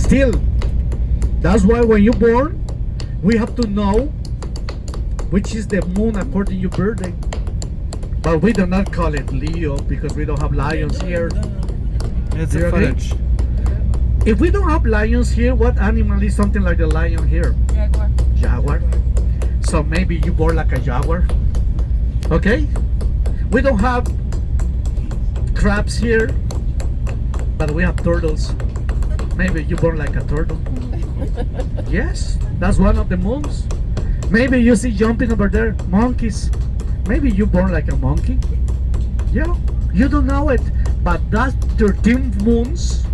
still, that's why when you're born, we have to know which is the moon according to your birthday. But we do not call it Leo because we don't have lions here. It's You a agree? footage. If we don't have lions here, what animal is something like the lion here? Jaguar. Jaguar. So maybe you born like a jaguar. Okay? We don't have crabs here, but we have turtles. Maybe you born like a turtle. Yes, that's one of the moons. Maybe you see jumping over there, monkeys. Maybe you born like a monkey. Yeah, you don't know it, but that 13 moons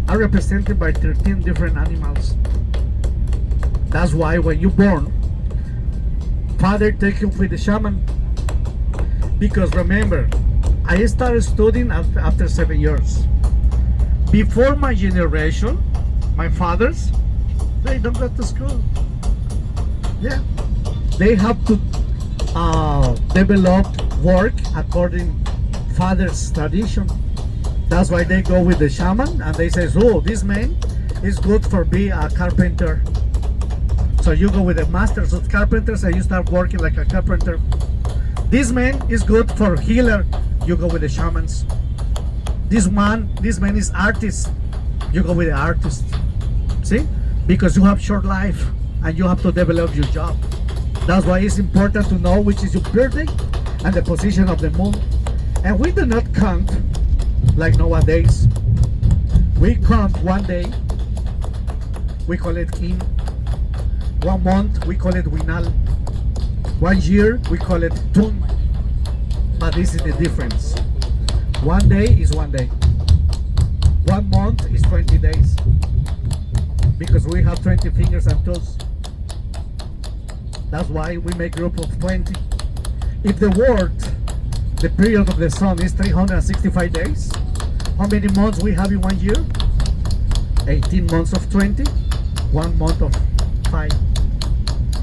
are represented by 13 different animals. That's why when you born, father take you with the shaman. Because remember, I started studying after 7 years. Before my generation, my fathers, they don't go to school. Yeah, they have to develop work according father's tradition. That's why they go with the shaman and they say, oh, this man is good for be a carpenter. So you go with the masters of carpenters and you start working like a carpenter. This man is good for healer. You go with the shamans. This man is artist. You go with the artist. See? Because you have short life and you have to develop your job. That's why it's important to know which is your birthday and the position of the moon. And we do not count like nowadays. We count one day, we call it Kin. 1 month, we call it Winal. 1 year, we call it Tun. But this is the difference. 1 day is 1 day. 1 month is 20 days. Because we have 20 fingers and toes. That's why we make group of 20. If the world, the period of the sun is 365 days, how many months we have in 1 year? 18 months of 20, 1 month of 5.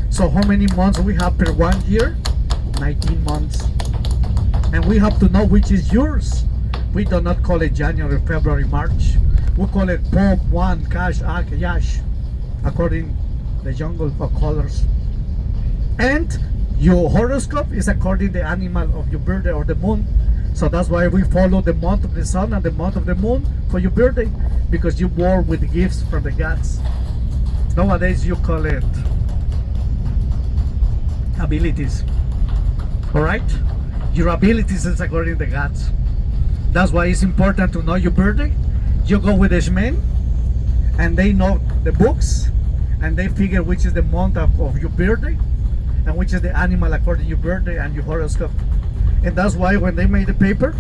So how many months we have per 1 year? 19 months. And we have to know which is yours. We do not call it January, February, March. We call it Pom, Wan, Kash, Ak, Yash, according the jungle of colors. And your horoscope is according the animal of your birthday or the moon. So that's why we follow the month of the sun and the month of the moon for your birthday, because you born with gifts from the gods. Nowadays you call it abilities. Alright? Your abilities is according to the gods. That's why it's important to know your birthday. You go with the shaman and they know the books and they figure which is the month of your birthday and which is the animal according to your birthday and your horoscope. And that's why when they made the paper,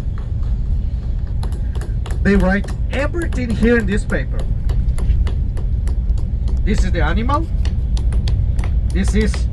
they write everything here in this paper. This is the animal. This is